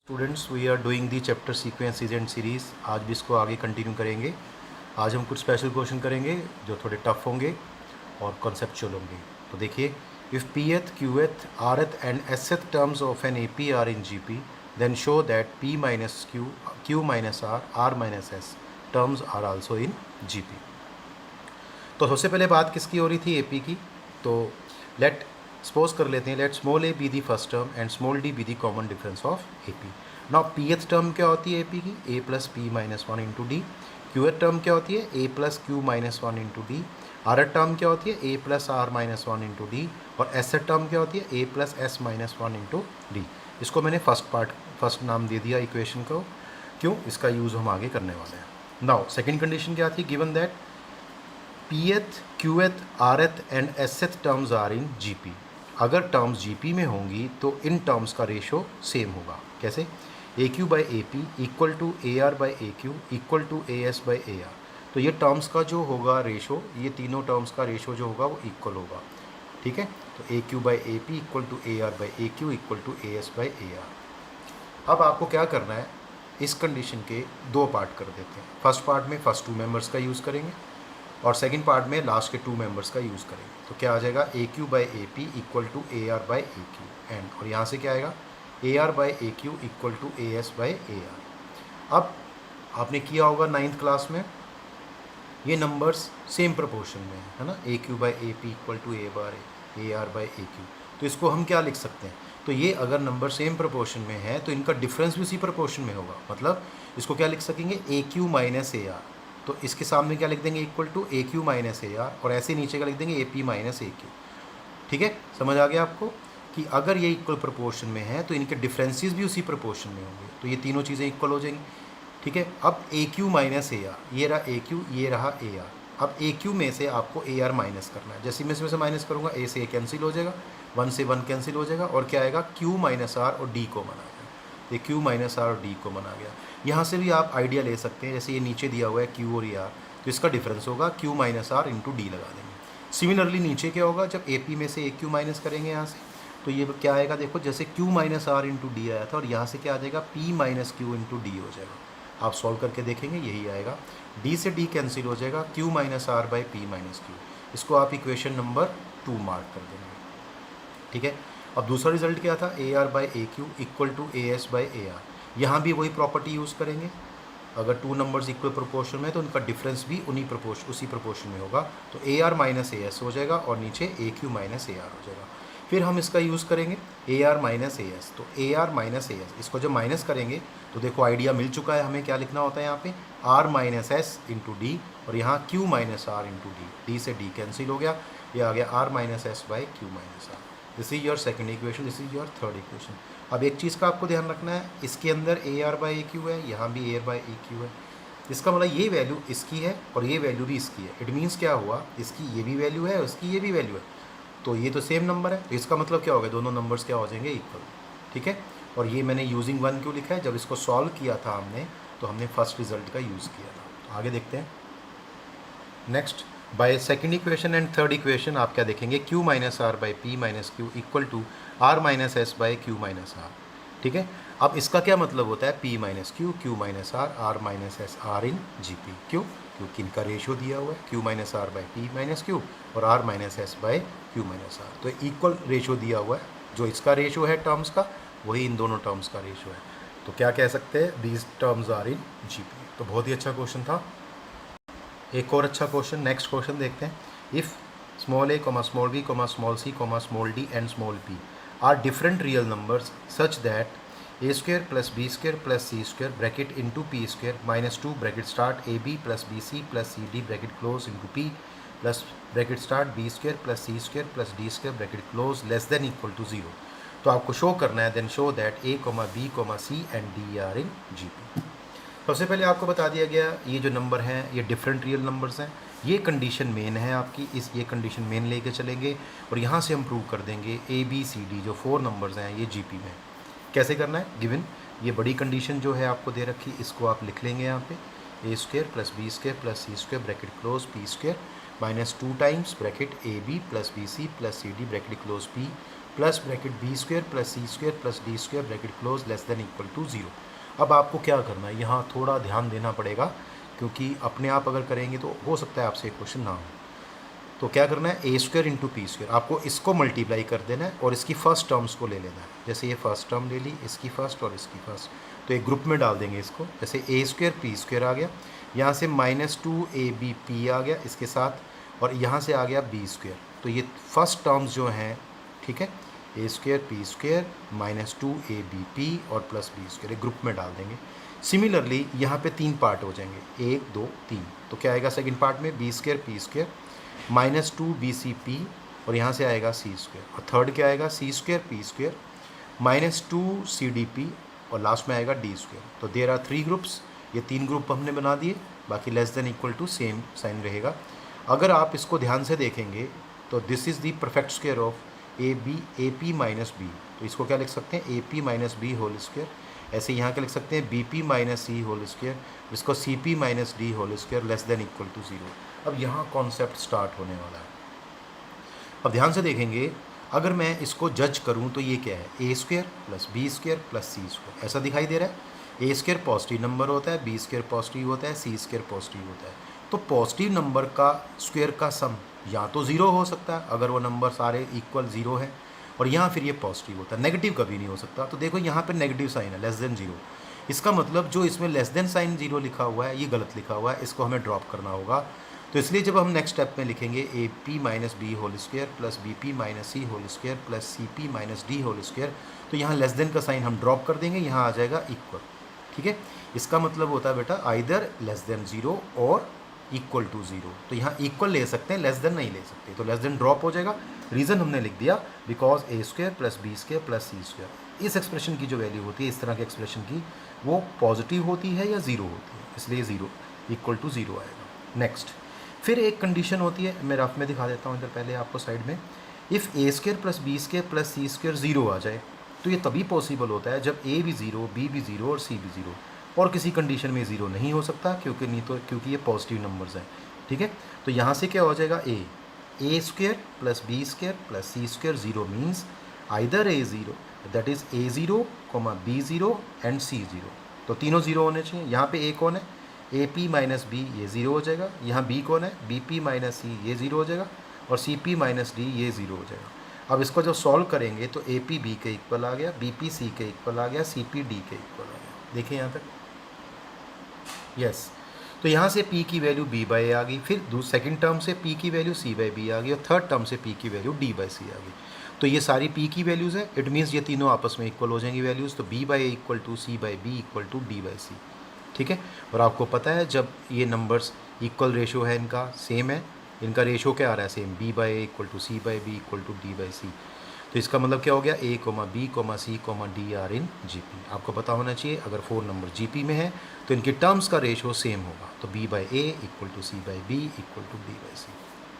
Students we are doing the chapter sequences and series. आज भी इसको आगे कंटिन्यू करेंगे। आज हम कुछ स्पेशल क्वेश्चन करेंगे जो थोड़े टफ होंगे और कॉन्सेप्चुअल होंगे। तो देखिए, if p th Q th are th and S th terms of an A P are in G P then show that p minus Q Q minus are minus s terms are also in G P. तो सबसे पहले बात किसकी हो रही थी? ए P की। तो लेट सपोज कर लेते हैं, let small A B the first term and small D be the common difference of A P. Now P th term क्या होती है ए पी की? A plus P minus one into D. Q th term क्या होती है? A plus Q minus one into D. R th term क्या होती है? A plus R minus one into D. और एस एथ टर्म क्या होती है? A plus S minus one into D. इसको मैंने फर्स्ट नाम दे दिया इक्वेशन को। क्यों? इसका यूज़ हम आगे करने वाले हैं। नाउ सेकेंड कंडीशन क्या थी? Given that P th Q th are th and S th terms are in G P. अगर टर्म्स जी पी में होंगी तो इन टर्म्स का रेशो सेम होगा। कैसे? A Q by A P equal to A are by A Q equal to A S by A R. तो ये टर्म्स का जो होगा रेशो, ये तीनों टर्म्स का रेशो जो होगा वो इक्वल होगा। ठीक है, तो A Q by A P equal to A are by A Q equal to A S by A R. अब आपको क्या करना है, इस कंडीशन के दो पार्ट कर देते हैं। फर्स्ट पार्ट में फर्स्ट टू मेंबर्स का यूज़ करेंगे और सेकंड पार्ट में लास्ट के टू मेंबर्स का यूज़ करेंगे। तो क्या आ जाएगा? A Q by A P equal to A are by A Q and, और यहाँ से क्या आएगा? A are by A Q equal to A S by A R. अब आपने किया होगा 9th क्लास में, ये नंबर्स सेम प्रोपोर्शन में है ना। A Q by A P equal to A are by A Q. तो इसको हम क्या लिख सकते हैं? तो ये अगर नंबर सेम प्रोपोर्शन में है तो इनका डिफरेंस भी उसी प्रोपोर्शन में होगा। मतलब इसको क्या लिख सकेंगे? A Q minus A R. तो इसके सामने क्या लिख देंगे? Equal to a Q minus A r, और ऐसे नीचे का लिख देंगे a p minus a q. ठीक है, समझ आ गया आपको कि अगर ये इक्वल प्रोपोर्शन में है तो इनके डिफरेंसेस भी उसी प्रोपोर्शन में होंगे। तो ये तीनों चीज़ें इक्वल हो जाएंगी। ठीक है, अब ए क्यू माइनस ए आर, ये रहा ए क्यू, ये रहा ए आर। अब ए क्यू में से आपको ए आर माइनस करना है। जैसे मैं इसमें से माइनस करूँगा, ए से ए कैंसिल हो जाएगा, 1 से 1 कैंसिल हो जाएगा, और क्या आएगा? क्यू माइनस आर और डी कॉमन आ गया। ये क्यू माइनस आर और डी कॉमन आ गया। यहाँ से भी आप आइडिया ले सकते हैं, जैसे ये नीचे दिया हुआ है क्यू और ए आर, तो इसका डिफरेंस होगा q minus r into d लगा देंगे। सिमिलरली नीचे क्या होगा? जब ए पी में से ए क्यू माइनस करेंगे यहाँ से, तो ये क्या आएगा? देखो, जैसे q minus r into d आया था, और यहाँ से क्या आ जाएगा? P minus q into d हो जाएगा। आप सॉल्व करके देखेंगे, यही आएगा। डी से डी कैंसिल हो जाएगा, q minus are by P minus q. इसको आप इक्वेशन नंबर 2 मार्क कर देंगे। ठीक है, अब दूसरा रिजल्ट क्या था? A are by A Q equal to A S by A r. यहाँ भी वही प्रॉपर्टी यूज़ करेंगे। अगर टू नंबर्स इक्वल प्रोपोर्शन में है तो उनका डिफरेंस भी उसी प्रोपोर्शन में होगा। तो A R minus A S हो जाएगा और नीचे A Q minus A R हो जाएगा। फिर हम इसका यूज़ करेंगे A R minus A S. तो A R minus A S, इसको जब माइनस करेंगे तो देखो आइडिया मिल चुका है हमें क्या लिखना होता है यहाँ पे? R minus s into D, और यहाँ q minus r into d. D से डी कैंसिल हो गया, ये आ गया r minus S by Q minus r. This is your second equation, this is your third equation. अब एक चीज़ का आपको ध्यान रखना है, इसके अंदर A R by A Q है, यहाँ भी A R by A Q है। इसका मतलब ये वैल्यू इसकी है और ये वैल्यू भी इसकी है। इट मीन्स क्या हुआ? इसकी ये भी वैल्यू है और इसकी ये भी वैल्यू है, तो ये तो सेम नंबर है। तो इसका मतलब क्या होगा? दोनों नंबर्स क्या हो जाएंगे? इक्वल। ठीक है, और ये मैंने यूजिंग 1 क्यों लिखा है? जब इसको सॉल्व किया था हमने, तो हमने फर्स्ट रिजल्ट का यूज़ किया था। तो आगे देखते हैं। Next, by second equation and third equation आप क्या देखेंगे? Q minus are by P minus Q equal to R minus S by Q minus R. ठीक है, अब इसका क्या मतलब होता है? P minus Q, Q minus are minus S, are in G P. क्यों? क्योंकि इनका रेशो दिया हुआ है Q minus are by P minus Q और R minus S by Q minus r. तो इक्वल रेशो दिया हुआ है, जो इसका रेशो है टर्म्स का, वही इन दोनों टर्म्स का रेशो है। तो क्या कह सकते हैं? These terms are in G P. तो बहुत ही अच्छा क्वेश्चन था। एक और अच्छा क्वेश्चन, नेक्स्ट क्वेश्चन देखते हैं। If small a comma small b comma small c comma small d and small p are different real numbers such that a square plus B square plus C square bracket into p square minus 2 bracket start a B plus B C plus C D bracket close into p plus bracket start b square plus C square plus d square bracket close less than equal to 0। तो आपको show करना है, then show that a comma b comma c and d are in G P. सबसे पहले आपको बता दिया गया ये जो नंबर हैं ये डिफरेंट रियल नंबर्स हैं। ये कंडीशन मेन है आपकी, ये कंडीशन मेन लेके चलेंगे और यहाँ से हम प्रूव कर देंगे ए बी सी डी जो 4 नंबर्स हैं ये जीपी में। कैसे करना है? गिवन ये बड़ी कंडीशन जो है आपको दे रखी, इसको आप लिख लेंगे यहाँ पे, A square plus B square plus C square bracket close P square minus 2 times bracket A B plus B C plus C D bracket close P plus bracket B square plus C square plus D square bracket close less than equal to 0। अब आपको क्या करना है, यहाँ थोड़ा ध्यान देना पड़ेगा, क्योंकि अपने आप अगर करेंगे तो हो सकता है आपसे क्वेश्चन ना हो। तो क्या करना है, A square into P square, आपको इसको मल्टीप्लाई कर देना है और इसकी फर्स्ट टर्म्स को ले लेना है। जैसे ये फर्स्ट टर्म ले ली, इसकी फर्स्ट और इसकी फर्स्ट, तो एक ग्रुप में डाल देंगे इसको। जैसे ए स्क्वायर पी स्क्वायर आ गया, यहाँ से -2ab आ गया इसके साथ, और यहाँ से आ गया बी स्क्वायर। तो ये फर्स्ट टर्म्स जो हैं, ठीक है, A square p square -2ab और प्लस बी स्क्वायर, एक ग्रुप में डाल देंगे। सिमिलरली यहाँ पे 3 पार्ट हो जाएंगे, 1 2 3। तो क्या आएगा सेकंड पार्ट में, b square p square -2bcp और यहाँ से आएगा सी स्क्वायर, और थर्ड क्या आएगा, सी स्क्वायर पी स्क्वायर -2cdp और लास्ट में आएगा डी स्क्वायर। तो देयर आर 3 ग्रुप्स, ये 3 ग्रुप हमने बना दिए, बाकी less than equal to same sign रहेगा। अगर आप इसको ध्यान से देखेंगे तो this is the perfect square of A p minus b, तो इसको क्या लिख सकते हैं, a p minus b whole square. ऐसे यहाँ क्या लिख सकते हैं, b p minus c whole square, इसको c p minus d whole square less than equal to 0। अब यहाँ कॉन्सेप्ट स्टार्ट होने वाला है। अब ध्यान से देखेंगे, अगर मैं इसको जज करूँ तो ये क्या है, A square plus B square plus C square, ऐसा दिखाई दे रहा है। ए स्क्वायर पॉजिटिव नंबर होता है, बी स्क्वायर पॉजिटिव होता है, सी स्क्वायर पॉजिटिव होता है। तो पॉजिटिव नंबर का स्क्वायर का सम या तो 0 हो सकता है अगर वो नंबर सारे इक्वल 0 है, और यहाँ फिर ये पॉजिटिव होता है, नेगेटिव कभी नहीं हो सकता। तो देखो यहाँ पे नेगेटिव साइन है, लेस देन 0। इसका मतलब जो इसमें लेस देन साइन 0 लिखा हुआ है ये गलत लिखा हुआ है, इसको हमें ड्रॉप करना होगा। तो इसलिए जब हम नेक्स्ट स्टेप में लिखेंगे a p minus b whole square plus b p minus c whole square plus c p minus d whole square, तो यहाँ लेस देन का साइन हम ड्रॉप कर देंगे, यहाँ आ जाएगा इक्वल। ठीक है, इसका मतलब होता है बेटा आइदर लेस देन 0 और इक्वल टू 0। तो यहाँ इक्वल ले सकते हैं, लेस देन नहीं ले सकते। तो लेस देन ड्रॉप हो जाएगा, रीज़न हमने लिख दिया because a square plus B square plus C square, इस एक्सप्रेशन की जो वैल्यू होती है, इस तरह के एक्सप्रेशन की, वो पॉजिटिव होती है या 0 होती है, इसलिए 0 इक्वल टू 0 आएगा। नेक्स्ट, फिर एक कंडीशन होती है, मैं रफ में दिखा देता हूँ इधर पहले आपको साइड में। If a square plus B square plus C square 0 आ जाए, तो ये तभी पॉसिबल होता है जब ए भी 0, बी भी 0 और सी भी 0, और किसी कंडीशन में 0 नहीं हो सकता, क्योंकि ये पॉजिटिव नंबर्स हैं। ठीक है, तो यहाँ से क्या हो जाएगा, A square plus B square plus C square 0 means either A 0, that is A 0, B 0 and C 0। तो तीनों 0 होने चाहिए। यहाँ पे ए कौन है, ए पी माइनस बी, ये 0 हो जाएगा। यहाँ बी कौन है, बी पी माइनस सी, ये 0 हो जाएगा, और सी पी माइनस डी, ये 0 हो जाएगा। अब इसको जब सॉल्व करेंगे तो ए पी बी के इक्वल आ गया, बी पी सी के इक्वल आ गया, सी पी डी के इक्वल आ गया। देखिए यहाँ तक, यस। तो यहाँ से p की वैल्यू b बाई आ गई, फिर सेकंड टर्म से p की वैल्यू c बाई b आ गई, और थर्ड टर्म से p की वैल्यू d बाई c आ गई। तो ये सारी p की वैल्यूज़ है, इट मीन्स ये तीनों आपस में इक्वल हो जाएंगी वैल्यूज़। तो b by a equal to c by b equal to d by c। ठीक है, और आपको पता है जब ये नंबर्स इक्वल रेशो है, इनका सेम है, इनका रेशो क्या आ रहा है, same, b by a equal to c by b equal to d by c। तो इसका मतलब क्या हो गया, a, b, c, d are in GP। आपको पता होना चाहिए अगर 4 नंबर GP में है तो इनके टर्म्स का रेशो सेम होगा। तो b by a equal to c by b equal to d by c।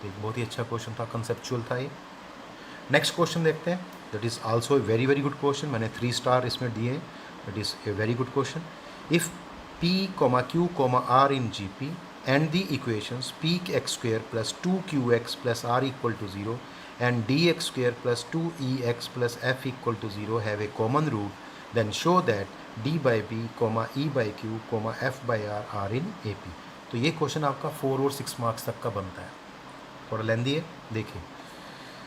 तो एक बहुत ही अच्छा क्वेश्चन था, कंसेप्चुअल था ये। नेक्स्ट क्वेश्चन देखते हैं, that is also a very very good question. मैंने 3 स्टार इसमें दिए हैं, that is a very good question. If p, q, r in GP and the equations px square plus 2qx plus r equal to 0 and dx square plus 2ex plus f equal to 0 have a common root, then show that d by b, e by q, f by r are in AP। तो ये question आपका 4 और 6 marks तक का बनता है, थोड़ा लेंदी है। देखिए,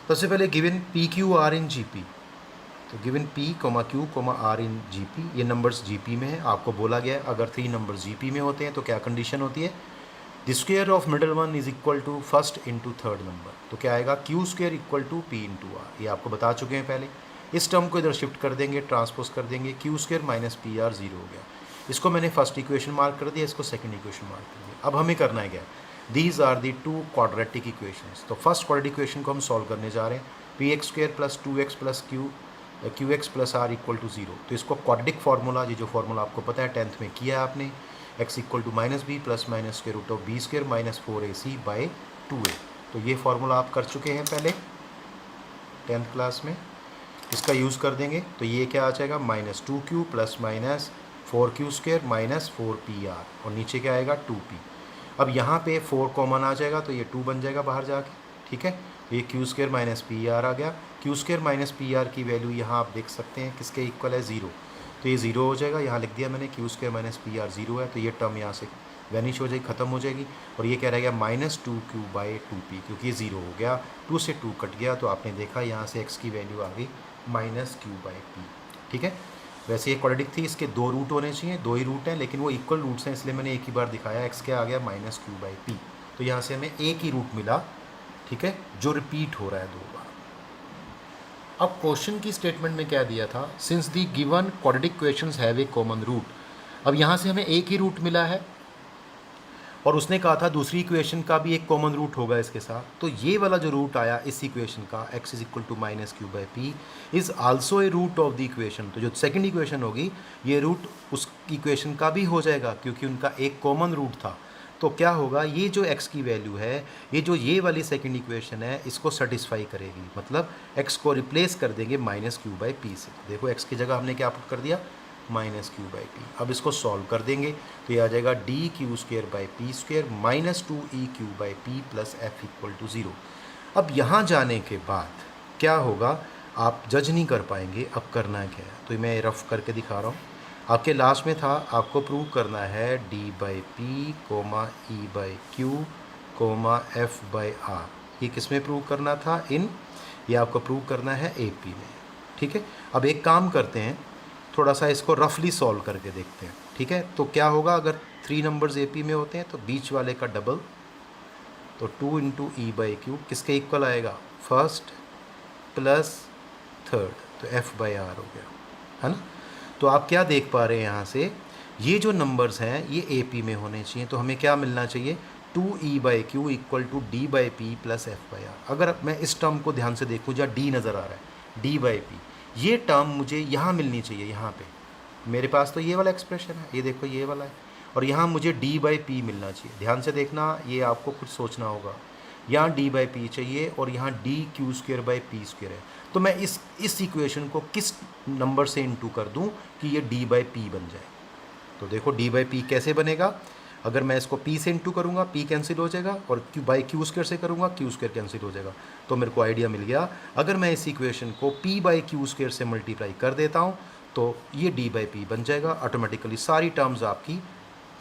सबसे पहले given p q r in GP, तो given p, q, r in GP, ये नंबर्स GP में है। आपको बोला गया है अगर 3 नंबर्स GP में होते हैं तो क्या कंडीशन होती है, the square of middle one is equal to first into third number. तो क्या आएगा, q square equal to p into r, ये आपको बता चुके हैं पहले। इस टर्म को इधर शिफ्ट कर देंगे, ट्रांसपोज कर देंगे, Q square minus P are 0 हो गया। इसको मैंने फर्स्ट इक्वेशन मार्क कर दिया, इसको सेकंड इक्वेशन मार्क कर दिया। अब हमें करना है क्या, these are the 2 quadratic equations. तो फर्स्ट क्वाड्रेटिक इक्वेशन को हम सॉल्व करने जा रहे हैं, p x square plus 2x plus q x plus r equal to 0। तो इसको क्वाड्रेटिक फार्मूला, ये जो फार्मूला आपको पता है 10th में किया है आपने, x equal to minus b plus minus square root of b square minus 4ac by 2a। तो ये फार्मूला आप कर चुके हैं पहले 10th क्लास में, इसका यूज़ कर देंगे। तो ये क्या आ जाएगा, -2q plus minus 4q square minus 4pr, और नीचे क्या आएगा 2p। अब यहाँ पे 4 कॉमन आ जाएगा तो ये 2 बन जाएगा बाहर जाके, ठीक है। ये Q square minus P R आ गया। Q square minus P R की वैल्यू यहाँ आप देख सकते हैं किसके इक्वल है, ज़ीरो। तो ये ज़ीरो हो जाएगा, यहाँ लिख दिया मैंने Q square minus P are zero है, तो ये टर्म यहाँ से वैनिश हो जाएगी, ख़त्म हो जाएगी। और ये कह रहा है minus two Q by two P, क्योंकि ये ज़ीरो हो गया, टू से टू कट गया, तो आपने देखा यहाँ से एक्स की वैल्यू आ गई माइनस क्यू बाई पी। ठीक है, वैसे ये क्वाड्रेटिक थी, इसके दो रूट होने चाहिए, दो ही रूट हैं, लेकिन वो इक्वल रूट्स हैं, इसलिए मैंने एक ही बार दिखाया। एक्स क्या आ गया माइनस क्यू बाई पी, तो यहाँ से हमें एक ही रूट मिला, ठीक है, जो रिपीट हो रहा है दो बार। अब क्वेश्चन की स्टेटमेंट में क्या दिया था, since the given quadratic equations have a common root. अब यहाँ से हमें एक ही रूट मिला है, और उसने कहा था दूसरी इक्वेशन का भी एक कॉमन रूट होगा इसके साथ। तो ये वाला जो रूट आया इस इक्वेशन का, x is equal to minus q by p, is also a root of the equation. तो जो सेकंड इक्वेशन होगी ये रूट उस इक्वेशन का भी हो जाएगा, क्योंकि उनका एक कॉमन रूट था। तो क्या होगा, ये जो x की वैल्यू है, ये जो ये वाली सेकंड इक्वेशन है, इसको सेटिस्फाई करेगी, मतलब x को रिप्लेस कर देंगे माइनस क्यू बाई पी से। देखो x की जगह हमने क्या पुट कर दिया, माइनस क्यू बाई पी। अब इसको सॉल्व कर देंगे तो ये आ जाएगा D Q square by P square minus two E Q by P plus F equal to zero. अब यहाँ जाने के बाद क्या होगा, आप जज नहीं कर पाएंगे अब करना है क्या है। तो मैं रफ करके दिखा रहा हूँ, आपके लास्ट में था आपको प्रूव करना है D by P comma E by Q comma F by R. ये किस में प्रूव करना था, इन ये आपको प्रूव करना है ए पी में। ठीक है, अब एक काम करते हैं, थोड़ा सा इसको रफली सॉल्व करके देखते हैं। ठीक है, तो क्या होगा, अगर थ्री नंबर्स ए पी में होते हैं तो बीच वाले का डबल, तो two into E by Q किसके इक्वल आएगा, फर्स्ट प्लस थर्ड, तो एफ बाई आर हो गया, है ना। तो आप क्या देख पा रहे हैं यहाँ से, ये जो नंबर्स हैं ये ए पी में होने चाहिए, तो हमें क्या मिलना चाहिए, two E by Q equal to D by P plus F by R. अगर मैं इस टर्म को ध्यान से देखूँ जहाँ डी नज़र आ रहा है, डी बाई पी, ये टर्म मुझे यहाँ मिलनी चाहिए, यहाँ पे मेरे पास तो ये वाला एक्सप्रेशन है, ये देखो ये वाला है, और यहाँ मुझे डी बाई पी मिलना चाहिए। ध्यान से देखना, ये आपको कुछ सोचना होगा, यहाँ डी बाई पी चाहिए और यहाँ D Q square by P square है। तो मैं इस इक्वेशन को किस नंबर से इंटू कर दूँ कि ये डी बाई पी बन जाए। तो देखो डी बाई पी कैसे बनेगा, अगर मैं इसको p से इंटू करूँगा p कैंसिल हो जाएगा, और q बाई क्यू स्क्वेयर से करूँगा q स्क्वेयर कैंसिल हो जाएगा। तो मेरे को आइडिया मिल गया, अगर मैं इस इक्वेशन को p बाई क्यू स्क्वेयर से मल्टीप्लाई कर देता हूँ तो ये d बाई पी बन जाएगा, ऑटोमेटिकली सारी टर्म्स आपकी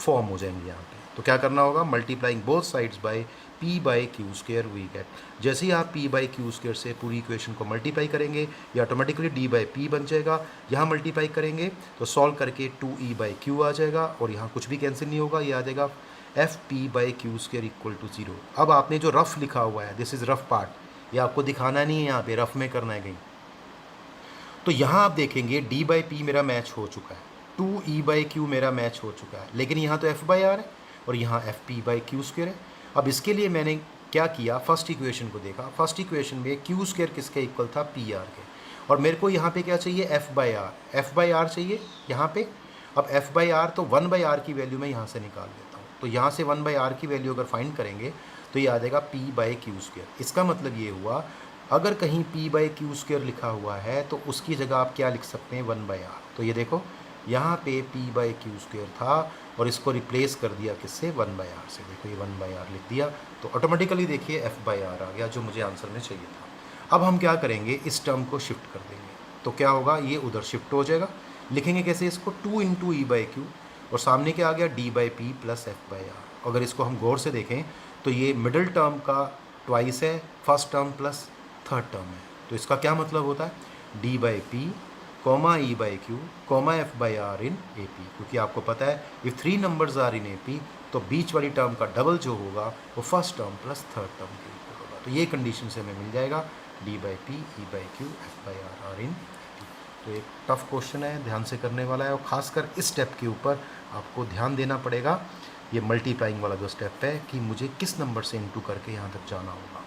फॉर्म हो जाएंगी यहाँ पे। तो क्या करना होगा, multiplying both sides by p by Q square we get. जैसे ही आप p बाई क्यू स्क्वेयर से पूरी इक्वेशन को मल्टीप्लाई करेंगे ये ऑटोमेटिकली d बाई पी बन जाएगा। यहाँ मल्टीप्लाई करेंगे तो सॉल्व करके 2e बाई क्यू आ जाएगा, और यहाँ कुछ भी कैंसिल नहीं होगा, ये आ जाएगा F P by Q square equal to zero. अब आपने जो रफ लिखा हुआ है, दिस इज़ रफ पार्ट, ये आपको दिखाना नहीं है, यहाँ पे रफ में करना है कहीं। तो यहाँ आप देखेंगे d बाई पी मेरा मैच हो चुका है, 2e बाई क्यू मेरा मैच हो चुका है, लेकिन यहाँ तो f बाई आर है और यहाँ F P by Q square है। अब इसके लिए मैंने क्या किया, फर्स्ट इक्वेशन को देखा, फर्स्ट इक्वेशन में क्यू स्क्वेयर किसके इक्वल था, पी आर के, और मेरे को यहाँ पे क्या चाहिए, एफ बाई आर चाहिए यहाँ पे। अब एफ बाई आर, तो 1 बाई आर की वैल्यू मैं यहाँ से निकाल देता हूँ, तो यहाँ से 1 बाई आर की वैल्यू अगर फाइंड करेंगे तो ये आ जाएगा p बाई क्यू स्क्वेयर। इसका मतलब ये हुआ, अगर कहीं p बाई क्यू स्क्वेयर लिखा हुआ है तो उसकी जगह आप क्या लिख सकते हैं, 1 बाई आर। तो ये देखो यहाँ पे p बाई क्यू स्क्वेयर था और इसको रिप्लेस कर दिया किससे, 1 बाई आर से। देखो ये 1 बाई आर लिख दिया, तो ऑटोमेटिकली देखिए f बाई आर आ गया, जो मुझे आंसर में चाहिए था। अब हम क्या करेंगे, इस टर्म को शिफ्ट कर देंगे, तो क्या होगा, ये उधर शिफ्ट हो जाएगा। लिखेंगे कैसे इसको, 2 इंटू ई बाई क्यू, और सामने क्या आ गया, D by P plus F by R. अगर इसको हम गौर से देखें तो ये मिडिल टर्म का ट्वाइस है, first term plus third term है। तो इसका क्या मतलब होता है, D by P comma E by Q comma F by R in A P, क्योंकि आपको पता है if 3 numbers are in A P तो बीच वाली टर्म का डबल जो होगा वो first term plus third term के इक्वल होगा। तो ये कंडीशन से हमें मिल जाएगा D by P E by Q F by R in. तो एक टफ क्वेश्चन है, ध्यान से करने वाला है, और ख़ासकर इस स्टेप के ऊपर आपको ध्यान देना पड़ेगा, ये मल्टीप्लाइंग वाला जो स्टेप है कि मुझे किस नंबर से इंटू करके यहाँ तक जाना होगा।